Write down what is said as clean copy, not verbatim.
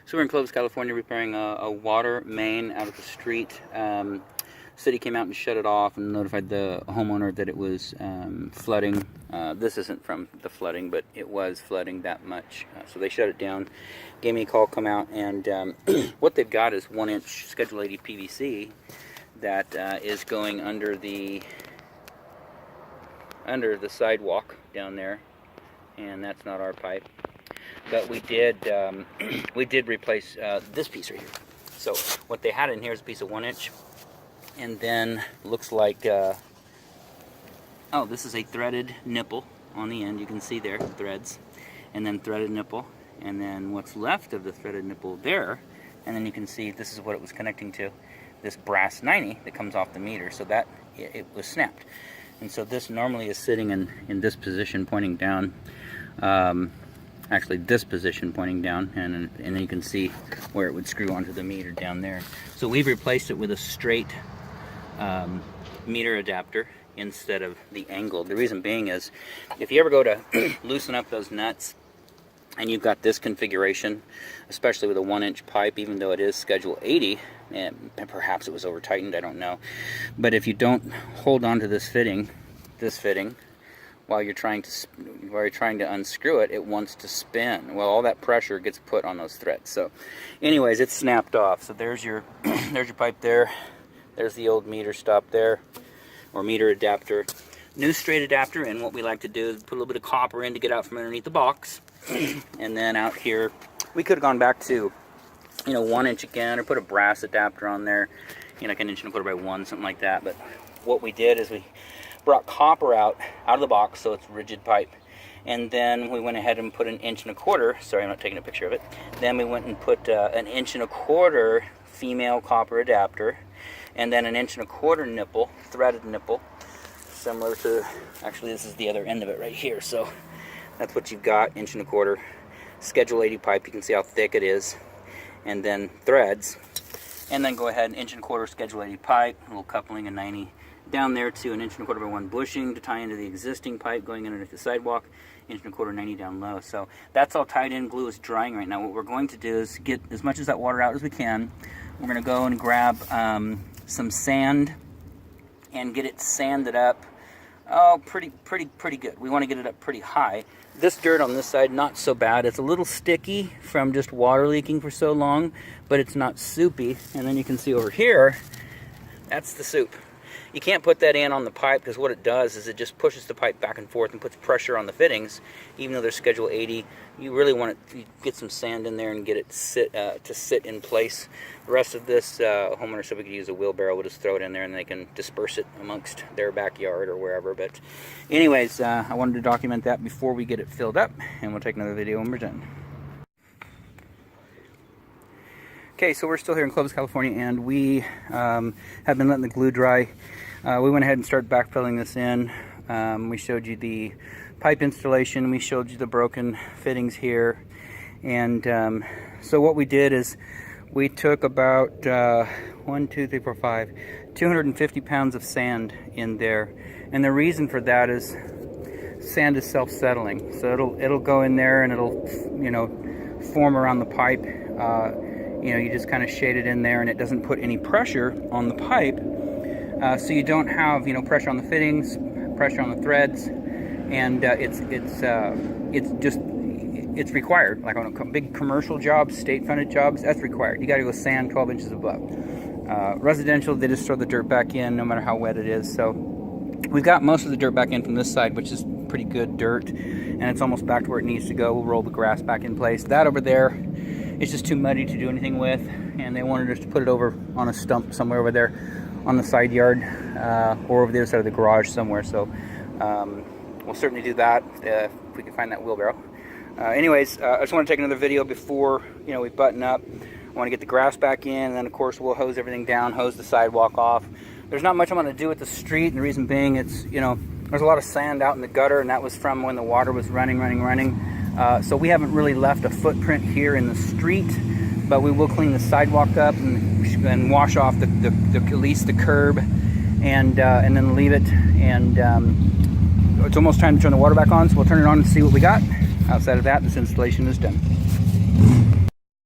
So we're in Clovis, California, repairing a water main out of the street. City came out and shut it off and notified the homeowner that it was flooding. This isn't from the flooding, but it was flooding that much. So they shut it down, gave me a call, come out, and what they've got is 1-inch Schedule 80 PVC that is going under the sidewalk down there, and that's not our pipe. But we did replace this piece right here. So what they had in here is a piece of 1-inch, and then looks like oh, this is a threaded nipple on the end. You can see there threads, and then threaded nipple, and then what's left of the threaded nipple there, and then you can see this is what it was connecting to, this brass 90 that comes off the meter. So that it was snapped, and so this normally is sitting in this position pointing down. Actually this position pointing down, and then you can see where it would screw onto the meter down there. So we've replaced it with a straight meter adapter instead of the angled. The reason being is if you ever go to loosen up those nuts and you've got this configuration, especially with a 1-inch pipe, even though it is Schedule 80, and perhaps it was over tightened, I don't know, but if you don't hold on to this fitting while you're trying to unscrew it, it wants to spin. Well, all that pressure gets put on those threads. So anyways, it's snapped off. So there's your there's your pipe there. There's the old meter stop there, or meter adapter. New straight adapter, and what we like to do is put a little bit of copper in to get out from underneath the box. And then out here, we could have gone back to 1-inch again, or put a brass adapter on there, like 1 1/4 by 1, something like that. But what we did is we brought copper out of the box, so it's rigid pipe, and then we went ahead and put 1 1/4 inch. Sorry, I'm not taking a picture of it. Then we went and put 1 1/4 inch female copper adapter, and then 1 1/4 inch nipple, threaded nipple, similar to, actually this is the other end of it right here. So that's what you've got, 1 1/4 inch Schedule 80 pipe. You can see how thick it is, and then threads, and then go ahead, 1 1/4 inch Schedule 80 pipe, a little coupling, a 90 down there to 1 1/4 inch by 1 bushing to tie into the existing pipe going underneath the sidewalk, 1 1/4 inch 90 down low. So that's all tied in. Glue is drying right now. What we're going to do is get as much of that water out as we can. We're going to go and grab some sand and get it sanded up. Oh, pretty good. We want to get it up pretty high. This dirt on this side, not so bad. It's a little sticky from just water leaking for so long, but it's not soupy. And then you can see over here, that's the soup. You can't put that in on the pipe, because what it does is it just pushes the pipe back and forth and puts pressure on the fittings. Even though they're Schedule 80, you really want to get some sand in there and get it to sit in place. The rest of this, homeowner said we could use a wheelbarrow. We'll just throw it in there and they can disperse it amongst their backyard or wherever. But anyways, I wanted to document that before we get it filled up, and we'll take another video when we're done. Okay, so we're still here in Clovis, California, and we have been letting the glue dry. We went ahead and started backfilling this in. We showed you the pipe installation. We showed you the broken fittings here. And so what we did is we took about 250 pounds of sand in there. And the reason for that is sand is self-settling. So it'll go in there and it'll, form around the pipe. You just kind of shade it in there, and it doesn't put any pressure on the pipe, so you don't have pressure on the fittings, pressure on the threads, and it's required. Like on a big commercial jobs, state-funded jobs, that's required. You got to go sand 12 inches above. Residential, they just throw the dirt back in no matter how wet it is. So we've got most of the dirt back in from this side, which is pretty good dirt, and it's almost back to where it needs to go. We'll roll the grass back in place. That over there, it's just too muddy to do anything with, and they wanted us to put it over on a stump somewhere over there on the side yard, or over the other side of the garage somewhere. So we'll certainly do that if we can find that wheelbarrow. Anyways, I just want to take another video before we button up. I want to get the grass back in, and then of course we'll hose everything down, hose the sidewalk off. There's not much I'm going to do with the street, and the reason being, it's there's a lot of sand out in the gutter, and that was from when the water was running. So we haven't really left a footprint here in the street, but we will clean the sidewalk up and wash off at least the curb, and then leave it. And it's almost time to turn the water back on, so we'll turn it on and see what we got. Outside of that, this installation is done.